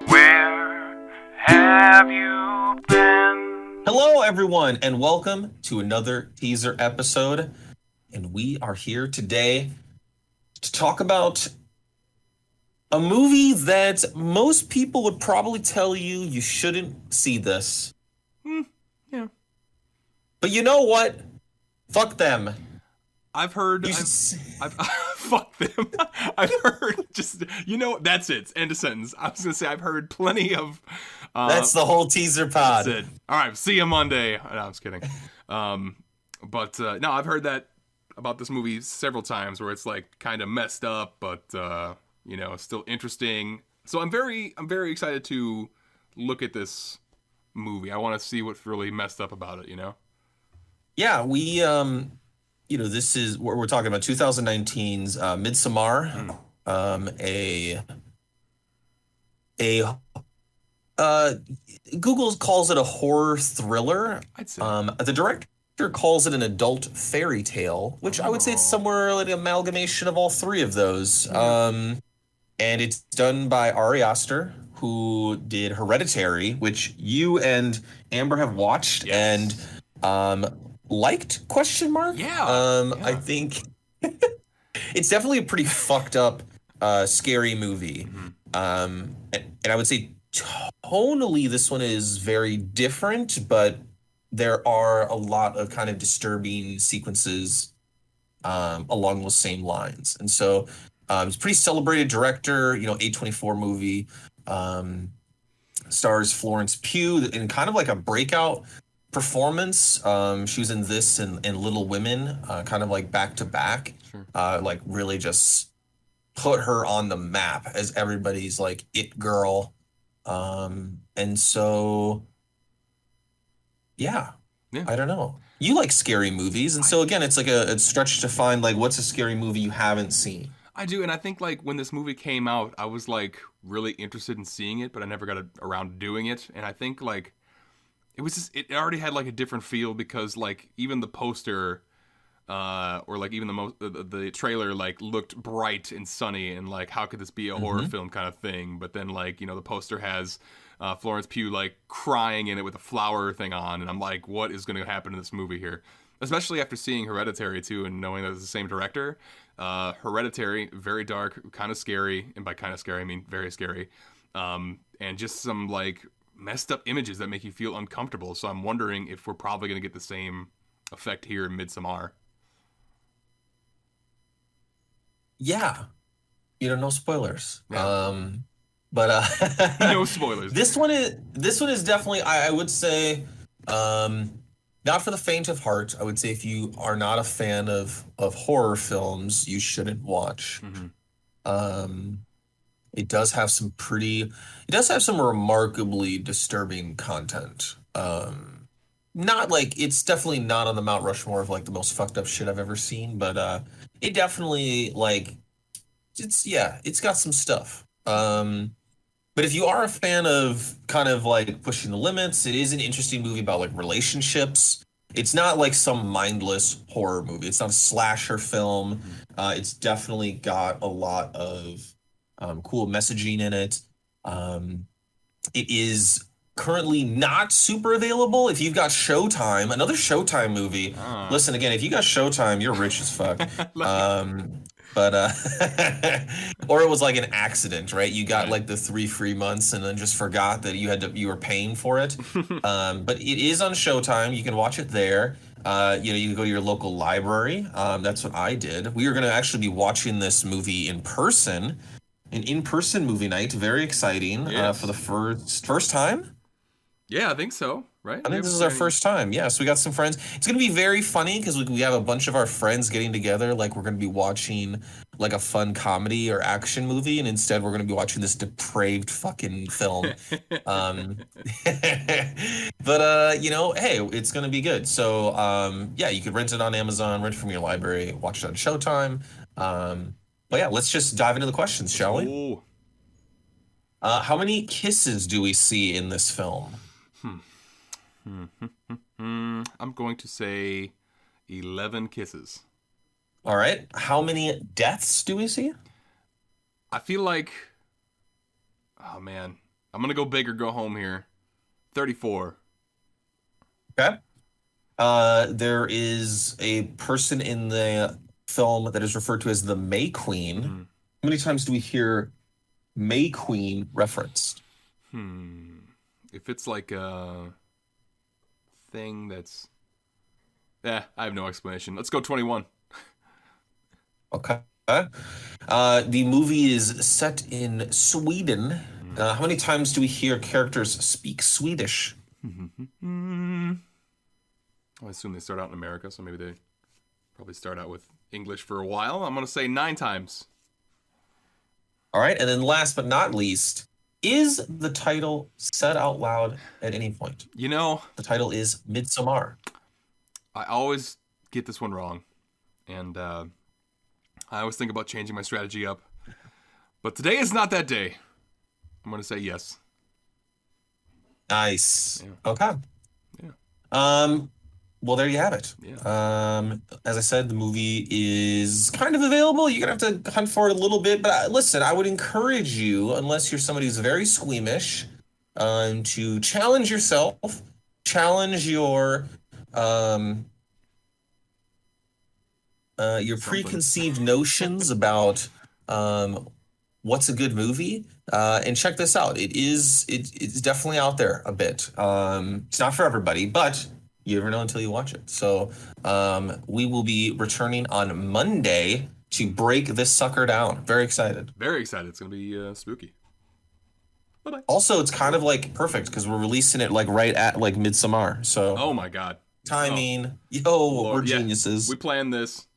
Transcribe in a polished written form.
Where have you been? Hello, everyone, and welcome to another teaser episode. And we are here today to talk about a movie that most people would probably tell you shouldn't see this. Yeah. But you know what? Fuck them. I've heard. You should see- I've fuck them. I've heard that's it. End of sentence. I was gonna say I've heard plenty of. That's the whole teaser pod. That's it. All right. See you Monday. No, I'm just kidding. But no, I've heard that about this movie several times, where it's like kind of messed up, but still interesting. So I'm very excited to look at this movie. I want to see what's really messed up about it. Yeah, this is we're talking about 2019's Midsommar, a Google calls it a horror thriller. I'd say. The director calls it an adult fairy tale, which I would say it's somewhere like an amalgamation of all three of those. And it's done by Ari Aster, who did Hereditary, which you and Amber have watched. Yes. And liked, question mark? Yeah. I think it's definitely a pretty fucked up, scary movie. And I would say tonally, this one is very different, but there are a lot of kind of disturbing sequences along those same lines. And so it's a pretty celebrated director, A24 movie, stars Florence Pugh in kind of like a breakout performance. She was in this and Little Women, kind of like back to back. Sure. Like really just put her on the map as everybody's like it girl. And so, yeah, I don't know. You like scary movies, and so again, it's like a stretch to find like what's a scary movie you haven't seen. I do, and I think like when this movie came out, I was like really interested in seeing it, but I never got around to doing it. And I think like it already had like a different feel, because like even the poster, or like even the trailer like looked bright and sunny, and like how could this be a horror film kind of thing? But then like the poster has Florence Pugh like crying in it with a flower thing on, and I'm like, what is going to happen in this movie here? Especially after seeing Hereditary too, and knowing that it's the same director. Hereditary, very dark, kind of scary, and by kind of scary I mean very scary, and just some like messed up images that make you feel uncomfortable. So I'm wondering if we're probably going to get the same effect here in Midsommar. Yeah, no spoilers. Yeah. But No spoilers. This one is definitely, I would say, not for the faint of heart. I would say if you are not a fan of horror films, you shouldn't watch. It does have some remarkably disturbing content. Not like, it's definitely not on the Mount Rushmore of like the most fucked up shit I've ever seen, but it definitely like it's got some stuff. But if you are a fan of kind of like pushing the limits, it is an interesting movie about like relationships. It's not like some mindless horror movie. It's not a slasher film. It's definitely got a lot of cool messaging in it. It is currently not super available. If you've got Showtime, another Showtime movie. Listen, again, if you got Showtime, you're rich as fuck. But or it was like an accident, right? You got like the 3 free months and then just forgot that you were paying for it. But it is on Showtime. You can watch it there. You can go to your local library. That's what I did. We are going to actually be watching this movie in person, an in-person movie night. Very exciting. For the first time. Yeah, I think so. Right? I think this is our first time. Yeah, so we got some friends. It's going to be very funny because we have a bunch of our friends getting together. Like, we're going to be watching like a fun comedy or action movie, and instead we're going to be watching this depraved fucking film. But hey, it's going to be good. So yeah, you could rent it on Amazon, rent it from your library, watch it on Showtime. But yeah, let's just dive into the questions, shall we? How many kisses do we see in this film? I'm going to say 11 kisses. All right. How many deaths do we see? I feel like, oh man, I'm gonna go big or go home here. 34. Okay. There is a person in the film that is referred to as the May Queen. Hmm. How many times do we hear May Queen referenced? If it's like a thing that's... I have no explanation. Let's go 21. Okay. The movie is set in Sweden. How many times do we hear characters speak Swedish? I assume they start out in America, so maybe they probably start out with English for a while. I'm going to say 9 times. All right. And then last but not least, is the title said out loud at any point? You know, The title is Midsommar. I always get this one wrong. And I always think about changing my strategy up. But today is not that day. I'm going to say yes. Nice. Yeah. Okay. Yeah. Well, there you have it. Yeah. As I said, the movie is kind of available. You're gonna have to hunt for it a little bit, but listen, I would encourage you, unless you're somebody who's very squeamish, to challenge yourself, challenge your preconceived notions about what's a good movie, and check this out. It's definitely out there a bit. It's not for everybody, but you never know until you watch it. So we will be returning on Monday to break this sucker down. Very excited. Very excited. It's going to be spooky. Bye-bye. Also, it's kind of like perfect because we're releasing it like right at like Midsommar. So Oh my God. timing. Oh, Yo, Lord, we're yeah. geniuses. We planned this.